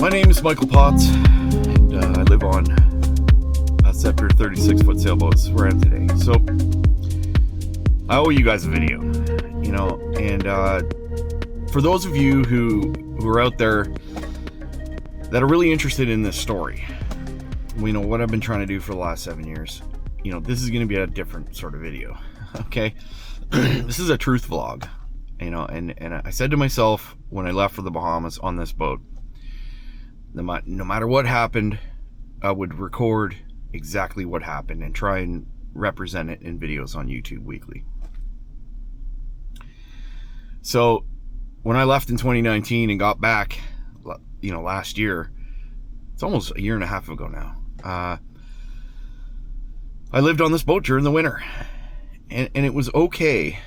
My name is Michael Potts, and I live on a Scepter 36-foot sailboat. This is where I am today. So, I owe you guys a video, and for those of you who are out there that are really interested in this story, what I've been trying to do for the last 7 years, this is going to be a different sort of video, okay? This is a truth vlog, and I said to myself when I left for the Bahamas on this boat, no matter what happened, I would record exactly what happened and try and represent it in videos on YouTube weekly. So when I left in 2019 and got back, last year, it's almost a year and a half ago now, I lived on this boat during the winter, and it was okay.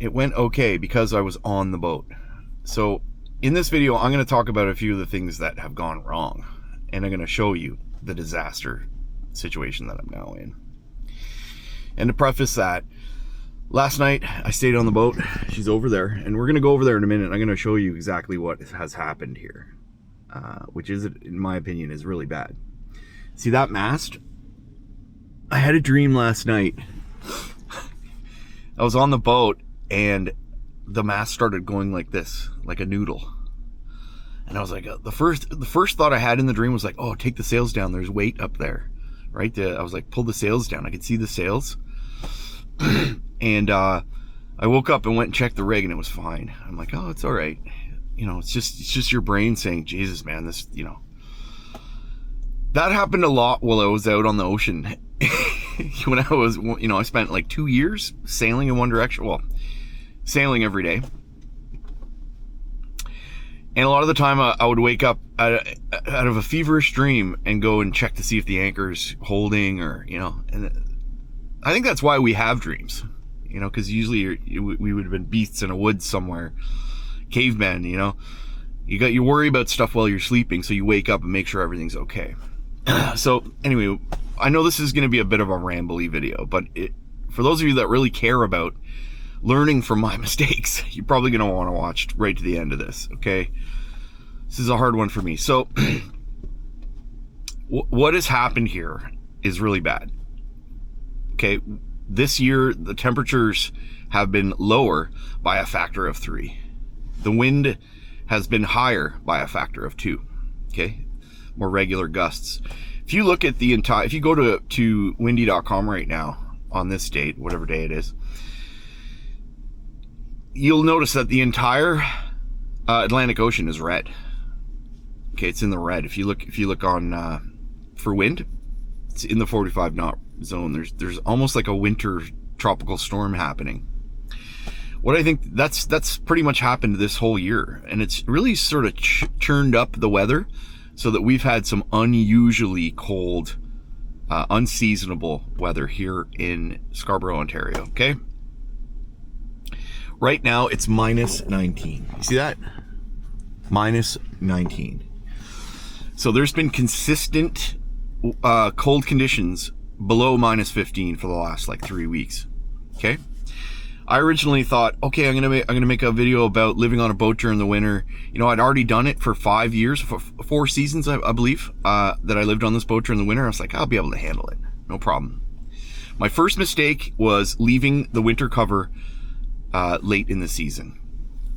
It went okay because I was on the boat. So in this video, I'm going to talk about a few of the things that have gone wrong, and I'm going to show you the disaster situation that I'm now in. And to preface that, last night I stayed on the boat. She's over there, and we're going to go over there in a minute. I'm going to show you exactly what has happened here, which is, in my opinion, is really bad. See that mast? I had a dream last night. I was on the boat, and the mast started going like this, like a noodle. And I was like, the first thought I had in the dream was like, oh, take the sails down. There's weight up there, right? I was like, pull the sails down. I could see the sails. And I woke up and went and checked the rig, and it was fine. I'm like, oh, it's all right. It's just your brain saying, Jesus, man, this, That happened a lot while I was out on the ocean. When I was, I spent like 2 years sailing in one direction. Well, sailing every day. And a lot of the time I would wake up out of a feverish dream and go and check to see if the anchor's holding, or, and I think that's why we have dreams, because usually we would have been beasts in a woods somewhere, cavemen, you worry about stuff while you're sleeping, so you wake up and make sure everything's okay. So anyway, I know this is going to be a bit of a rambly video, but for those of you that really care about learning from my mistakes, you're probably going to want to watch right to the end of this, okay? This is a hard one for me. So what has happened here is really bad. Okay, this year the temperatures have been lower by a factor of 3. The wind has been higher by a factor of 2. Okay, more regular gusts. If you look at if you go to windy.com right now on this date, whatever day it is, you'll notice that the entire Atlantic Ocean is red. Okay, it's in the red. If you look on for wind, it's in the 45 knot zone. There's almost like a winter tropical storm happening. What I think that's pretty much happened this whole year, and it's really sort of churned up the weather so that we've had some unusually cold, unseasonable weather here in Scarborough, Ontario. Okay. Right now, it's minus 19. You see that? Minus 19. So there's been consistent cold conditions below minus 15 for the last 3 weeks. Okay. I originally thought, okay, I'm gonna make a video about living on a boat during the winter. I'd already done it for 5 years, for 4 seasons, I believe, that I lived on this boat during the winter. I was like, I'll be able to handle it, no problem. My first mistake was leaving the winter cover late in the season.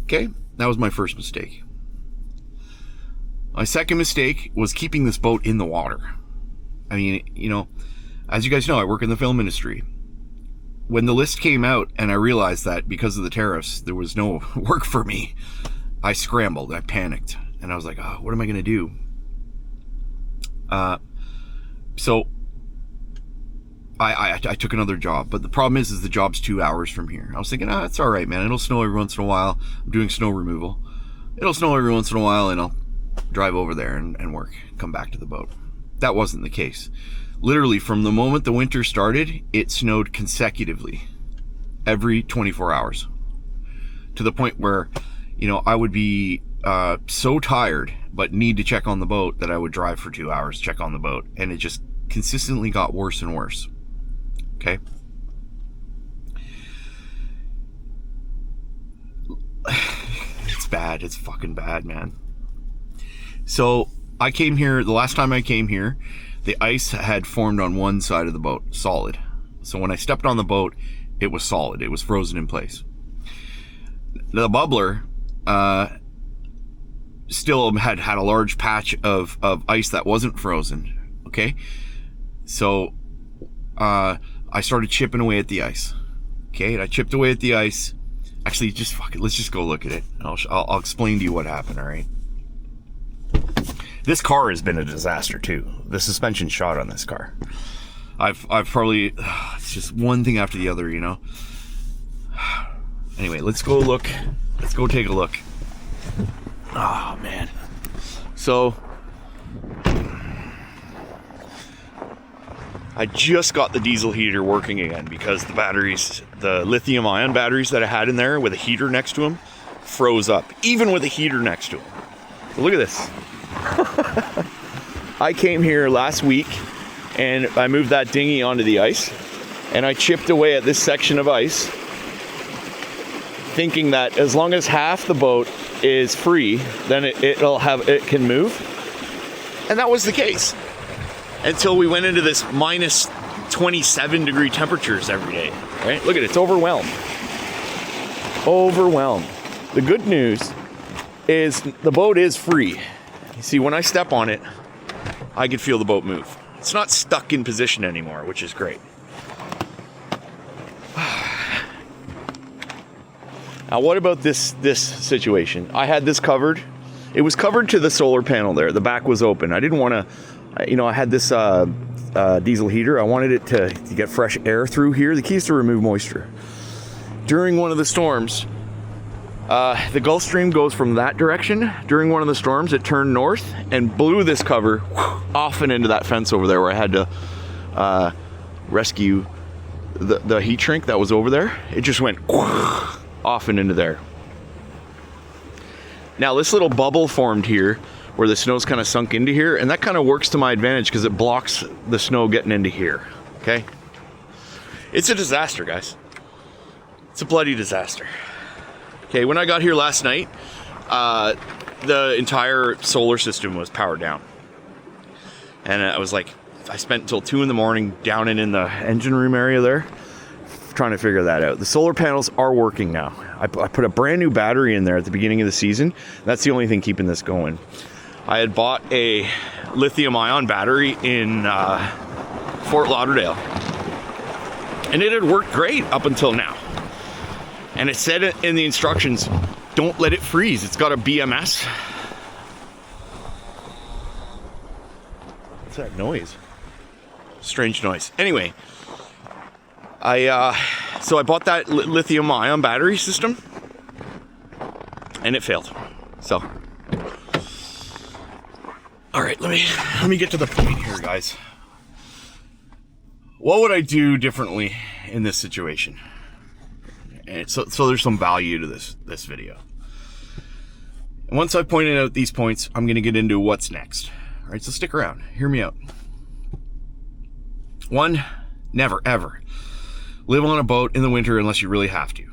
Okay, that was my first mistake. My second mistake was keeping this boat in the water. I mean, as you guys know, I work in the film industry. When the list came out and I realized that because of the tariffs there was no work for me, I scrambled, I panicked, and I was like, oh, what am I gonna do? So I took another job, but the problem is the job's 2 hours from here. I was thinking, it's all right, man. It'll snow every once in a while. I'm doing snow removal. It'll snow every once in a while, and I'll drive over there and work, come back to the boat. That wasn't the case. Literally, from the moment the winter started, it snowed consecutively every 24 hours, to the point where, I would be so tired, but need to check on the boat, that I would drive for 2 hours, check on the boat, and it just consistently got worse and worse. Okay. It's bad. It's fucking bad, man. So I came here, the last time I came here, the ice had formed on one side of the boat, solid. So when I stepped on the boat, it was solid. It was frozen in place. The bubbler still had a large patch of ice that wasn't frozen. Okay, so I started chipping away at the ice. Okay, and I chipped away at the ice. Actually, just fuck it. Let's just go look at it. I'll explain to you what happened. All right. This car has been a disaster too. The suspension shot on this car. I've probably, it's just one thing after the other, you know. Anyway, let's go look. Let's go take a look. Oh man. So I just got the diesel heater working again because the batteries, the lithium ion batteries that I had in there with a heater next to them, froze up, even with a heater next to them. So look at this. I came here last week and I moved that dinghy onto the ice and I chipped away at this section of ice, thinking that as long as half the boat is free, then it can move. And that was the case until we went into this minus 27 degree temperatures every day, right? Look at it, it's overwhelmed. Overwhelmed. The good news is the boat is free. You see, when I step on it, I can feel the boat move. It's not stuck in position anymore, which is great. Now, what about this situation? I had this covered. It was covered to the solar panel there. The back was open. I didn't want to, you know, I had this diesel heater. I wanted it to get fresh air through here. The key is to remove moisture. During one of the storms, the Gulf Stream goes from that direction. During one of the storms, it turned north and blew this cover off and into that fence over there where I had to rescue the heat shrink that was over there. It just went off and into there. Now this little bubble formed here where the snow's kind of sunk into here, and that kind of works to my advantage because it blocks the snow getting into here. Okay? It's a disaster, guys. It's a bloody disaster. Okay, when I got here last night, the entire solar system was powered down. And I was like, I spent until 2 in the morning down in the engine room area there trying to figure that out. The solar panels are working now. I put a brand new battery in there at the beginning of the season. That's the only thing keeping this going. I had bought a lithium ion battery in Fort Lauderdale. And it had worked great up until now. And it said in the instructions, don't let it freeze. It's got a BMS. What's that noise? Strange noise. Anyway, so I bought that lithium ion battery system and it failed. So, all right, let me get to the point here, guys. What would I do differently in this situation? And so there's some value to this video. And once I've pointed out these points, I'm going to get into what's next. All right, so stick around. Hear me out. 1, never, ever live on a boat in the winter unless you really have to.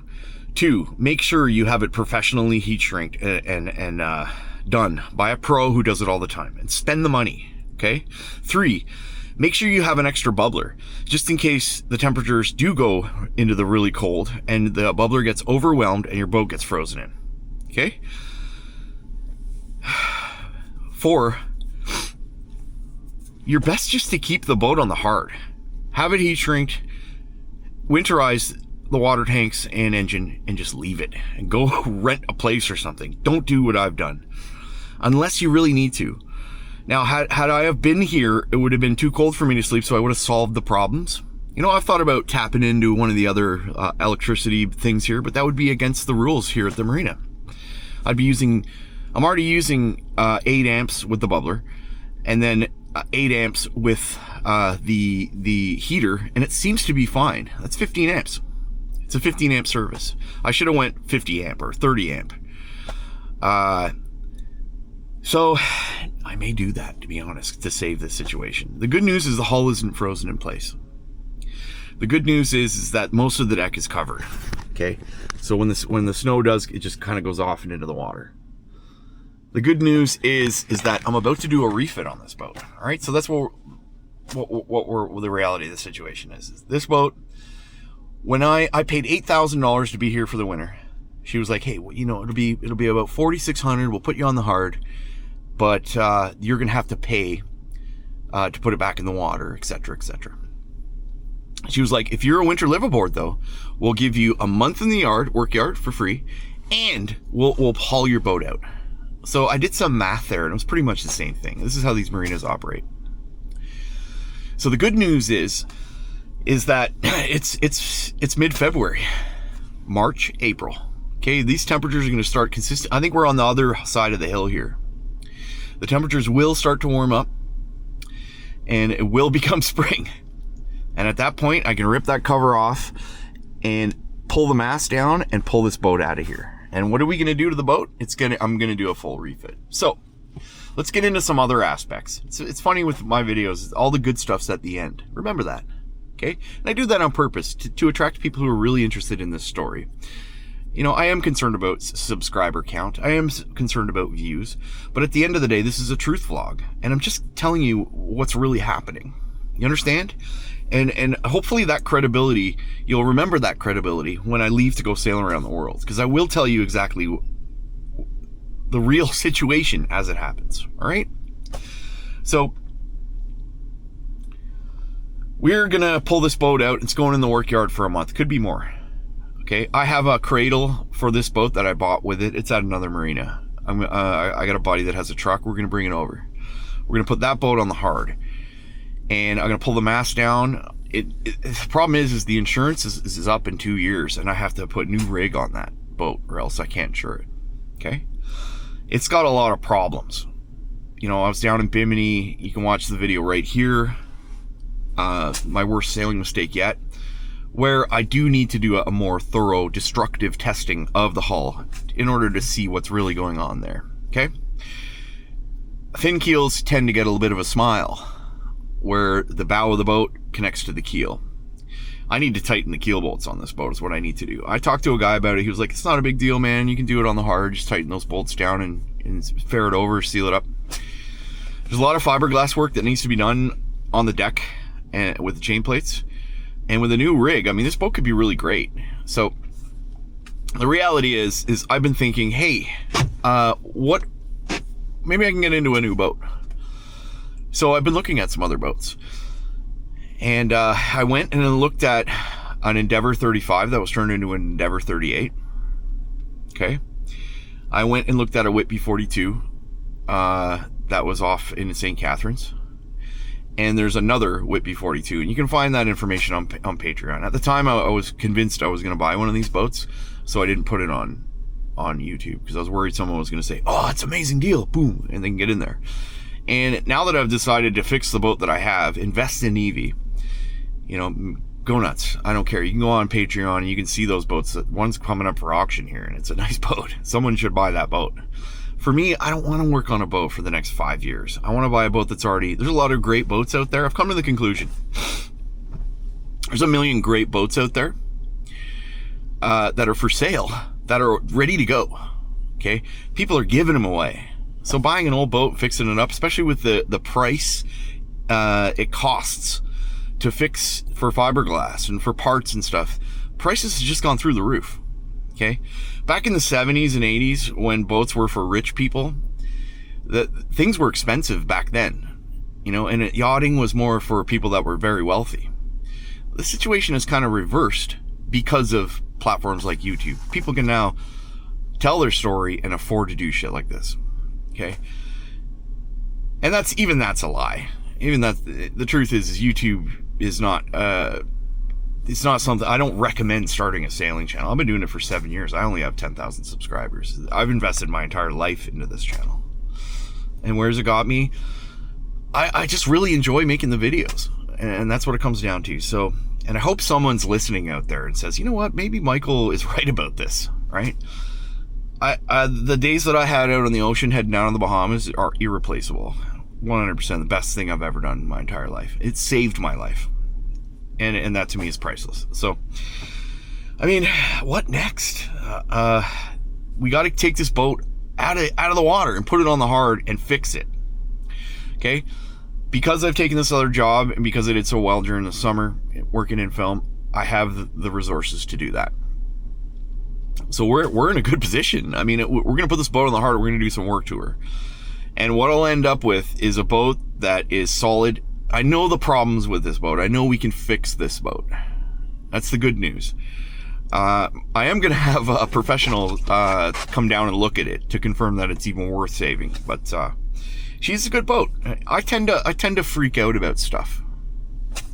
2, make sure you have it professionally heat shrinked and done by a pro who does it all the time, and spend the money. Okay. 3, make sure you have an extra bubbler just in case the temperatures do go into the really cold and the bubbler gets overwhelmed and your boat gets frozen in. Okay. 4, you're best just to keep the boat on the hard. Have it heat shrinked, winterize the water tanks and engine, and just leave it and go rent a place or something. Don't do what I've done unless you really need to. Now, had I have been here, it would have been too cold for me to sleep, so I would have solved the problems. You know, I've thought about tapping into one of the other electricity things here, but that would be against the rules here at the marina. I'm already using 8 amps with the bubbler, and then 8 amps with the heater, and it seems to be fine. That's 15 amps. It's a 15 amp service. I should have went 50 amp or 30 amp. So I may do that, to be honest, to save this situation. The good news is the hull isn't frozen in place. The good news is that most of the deck is covered. Okay, so when the snow does, it just kind of goes off and into the water. The good news is that I'm about to do a refit on this boat. All right, so that's what the reality of the situation is. This boat, when I paid $8,000 to be here for the winter, she was like, hey, well, it'll be about $4,600. We'll put you on the hard, but you're gonna have to pay to put it back in the water, etc., etc. She was like, if you're a winter live aboard though, we'll give you a month in the work yard for free, and we'll haul your boat out. So I did some math there, and it was pretty much the same thing. This is how these marinas operate. So the good news is that it's mid-February, March, April. Okay, these temperatures are going to start consistent. I think we're on the other side of the hill here. The temperatures will start to warm up, and it will become spring. And at that point, I can rip that cover off and pull the mast down and pull this boat out of here. And what are we going to do to the boat? I'm going to do a full refit. So let's get into some other aspects. It's funny with my videos, all the good stuff's at the end. Remember that, okay? And I do that on purpose to attract people who are really interested in this story. I am concerned about subscriber count. I am concerned about views. But at the end of the day, this is a truth vlog. And I'm just telling you what's really happening. You understand? And hopefully that credibility, you'll remember that credibility when I leave to go sailing around the world. Because I will tell you exactly the real situation as it happens. All right? So we're going to pull this boat out. It's going in the work yard for a month. Could be more. Okay? I have a cradle for this boat that I bought with it. It's at another marina. I got a buddy that has a truck. We're going to bring it over. We're going to put that boat on the hard. And I'm going to pull the mast down. The problem is the insurance is up in 2 years, and I have to put new rig on that boat, or else I can't insure it. Okay? It's got a lot of problems. I was down in Bimini. You can watch the video right here. My worst sailing mistake yet, where I do need to do a more thorough destructive testing of the hull in order to see what's really going on there. Okay? Fin keels tend to get a little bit of a smile, where the bow of the boat connects to the keel. I need to tighten the keel bolts on this boat is what I need to do. I talked to a guy about it. He was like, it's not a big deal, man. You can do it on the hard. Just tighten those bolts down and ferret over, seal it up. There's a lot of fiberglass work that needs to be done on the deck and with the chain plates. And with a new rig, I mean, this boat could be really great. So the reality is I've been thinking, hey, maybe I can get into a new boat. So I've been looking at some other boats, and I went and looked at an Endeavor 35 that was turned into an Endeavor 38. Okay. I went and looked at a Whitby 42 that was off in St. Catharines. And there's another Whitby 42, and you can find that information on Patreon. At the time, I was convinced I was going to buy one of these boats, so I didn't put it on YouTube because I was worried someone was going to say, oh, it's an amazing deal, boom, and then get in there. And now that I've decided to fix the boat that I have, invest in Evie, go nuts. I don't care. You can go on Patreon and you can see those boats. One's coming up for auction here, and it's a nice boat. Someone should buy that boat. For me, I don't want to work on a boat for the next 5 years. I want to buy a boat that's already... There's a lot of great boats out there. I've come to the conclusion. There's a million great boats out there that are for sale, that are ready to go. Okay? People are giving them away. So buying an old boat, fixing it up, especially with the price it costs to fix for fiberglass and for parts and stuff, prices have just gone through the roof. Okay? Back in the 70s and 80s, when boats were for rich people, things were expensive back then. And yachting was more for people that were very wealthy. The situation is kind of reversed because of platforms like YouTube. People can now tell their story and afford to do shit like this. Okay, and that's a lie. Even that, the truth is YouTube is not. It's not something. I don't recommend starting a sailing channel. I've been doing it for 7 years. I only have 10,000 subscribers. I've invested my entire life into this channel. And where's it got me? I just really enjoy making the videos, and that's what it comes down to. So, and I hope someone's listening out there and says, you know what, maybe Michael is right about this, right? The days that I had out on the ocean heading down to the Bahamas are irreplaceable. 100% the best thing I've ever done in my entire life. It saved my life. And that to me is priceless. So, I mean, what next? We got to take this boat out of the water and put it on the hard and fix it. Okay? Because I've taken this other job and because I did so well during the summer working in film, I have the resources to do that. So we're in a good position. I mean, we're going to put this boat on the hard. We're going to do some work to her. And what I'll end up with is a boat that is solid. I know the problems with this boat. I know we can fix this boat. That's the good news. I am going to have a professional come down and look at it to confirm that it's even worth saving. But she's a good boat. I tend to freak out about stuff,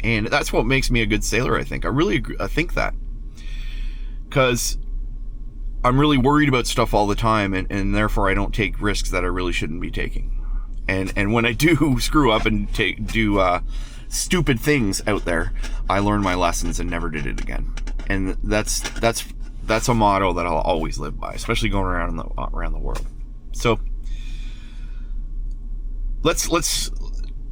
and that's what makes me a good sailor. I think I think that, because I'm really worried about stuff all the time, and therefore I don't take risks that I really shouldn't be taking. And when I do screw up and do stupid things out there, I learn my lessons and never did it again. And that's a motto that I'll always live by, especially going around the world. So let's.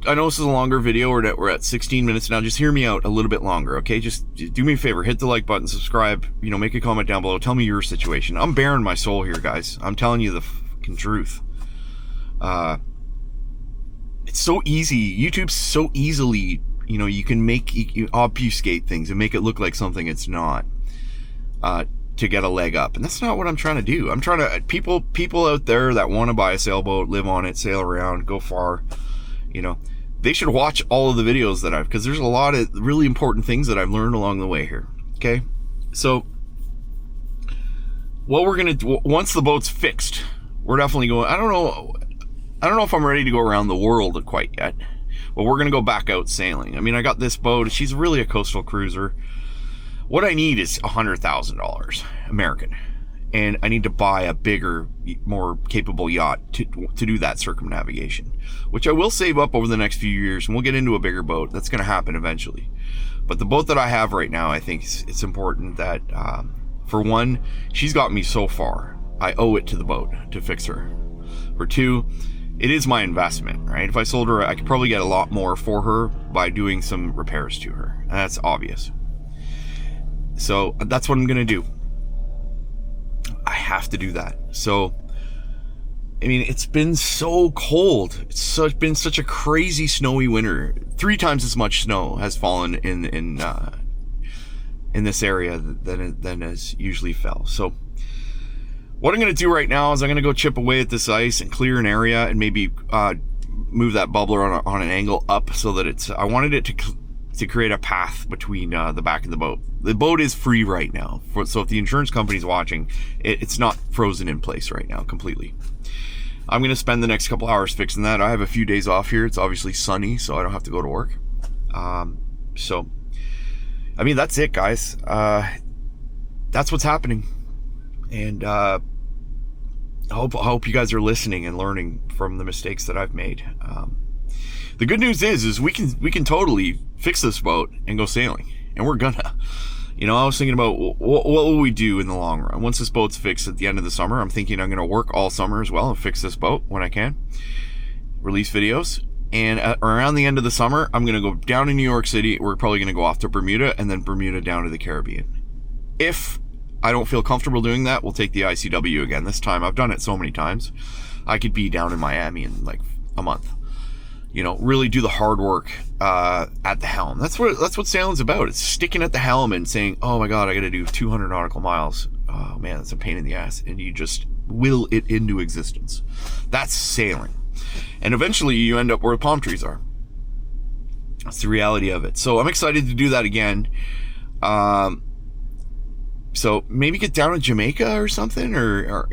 I know this is a longer video. We're at 16 minutes now. Just hear me out a little bit longer, okay? Just do me a favor. Hit the like button, subscribe, make a comment down below. Tell me your situation. I'm bearing my soul here, guys. I'm telling you the fucking truth. It's so easy. YouTube's so easily, you can you obfuscate things and make it look like something it's not, to get a leg up. And that's not what I'm trying to do. I'm trying to, people out there that want to buy a sailboat, live on it, sail around, go far, they should watch all of the videos that because there's a lot of really important things that I've learned along the way here. Okay. So what we're going to do, once the boat's fixed, we're definitely going, I don't know if I'm ready to go around the world quite yet, but we're going to go back out sailing. I mean, I got this boat. She's really a coastal cruiser. What I need is $100,000 American. And I need to buy a bigger, more capable yacht to do that circumnavigation, which I will save up over the next few years, and we'll get into a bigger boat. That's going to happen eventually. But the boat that I have right now, I think it's important that, for one, she's got me so far. I owe it to the boat to fix her. For two, it is my investment, right? If I sold her, I could probably get a lot more for her by doing some repairs to her. And that's obvious. So that's what I'm going to do. I have to do that. So, I mean, it's been so cold. It's been such a crazy snowy winter. 3 times as much snow has fallen in this area than has usually fell. So what I'm going to do right now is I'm going to go chip away at this ice and clear an area and maybe move that bubbler on an angle up so that I wanted it to create a path between the back of the boat. The boat is free right now, so if the insurance company's watching, it's not frozen in place right now completely. I'm going to spend the next couple hours fixing that. I have a few days off here. It's obviously sunny, so I don't have to go to work. So, I mean, that's it, guys. That's what's happening. And I hope you guys are listening and learning from the mistakes that I've made. The good news is we can totally fix this boat and go sailing, and we're gonna. I was thinking about what will we do in the long run once this boat's fixed at the end of the summer. I'm thinking I'm gonna work all summer as well and fix this boat when I can, release videos, and around the end of the summer I'm gonna go down to New York City. We're probably gonna go off to Bermuda, and then Bermuda down to the Caribbean. If I don't feel comfortable doing that, we'll take the ICW again. This time, I've done it so many times, I could be down in Miami in like a month. Really do the hard work at the helm. That's what sailing's about. It's sticking at the helm and saying, oh my God, I got to do 200 nautical miles. Oh man, that's a pain in the ass. And you just will it into existence. That's sailing. And eventually you end up where the palm trees are. That's the reality of it. So I'm excited to do that again. So maybe get down to Jamaica or something, or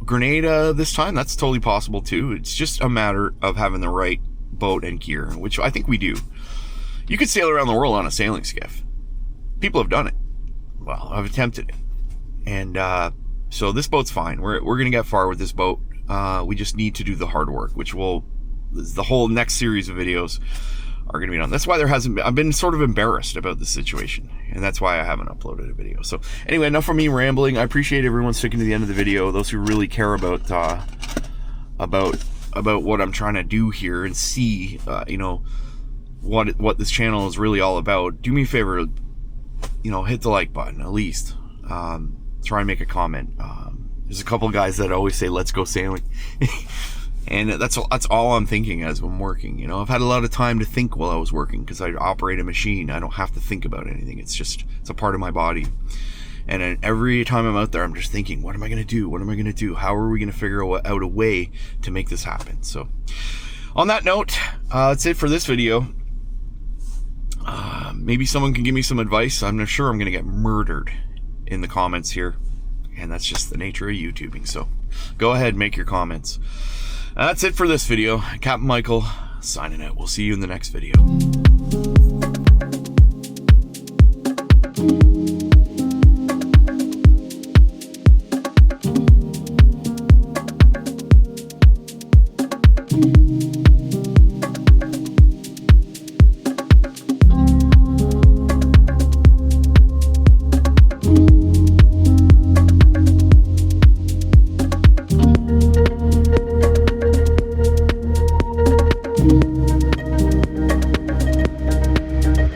Grenada this time. That's totally possible too. It's just a matter of having the right boat and gear, which I think we do. You could sail around the world on a sailing skiff. People have done it. Well, I've attempted it. And so this boat's fine. We're going to get far with this boat. We just need to do the hard work, which the whole next series of videos are going to be done. That's why I've been sort of embarrassed about this situation, and that's why I haven't uploaded a video. So anyway, enough from me rambling. I appreciate everyone sticking to the end of the video. Those who really care about what I'm trying to do here and see, what this channel is really all about. Do me a favor, hit the like button at least. Try and make a comment. There's a couple guys that always say, let's go sailing. And that's all I'm thinking as I'm working. You know, I've had a lot of time to think while I was working because I operate a machine. I don't have to think about anything. It's a part of my body. And every time I'm out there, I'm just thinking, what am I going to do? What am I going to do? How are we going to figure out a way to make this happen? So on that note, that's it for this video. Maybe someone can give me some advice. I'm not sure I'm going to get murdered in the comments here. And that's just the nature of YouTubing. So go ahead, make your comments. That's it for this video. Captain Michael signing out. We'll see you in the next video.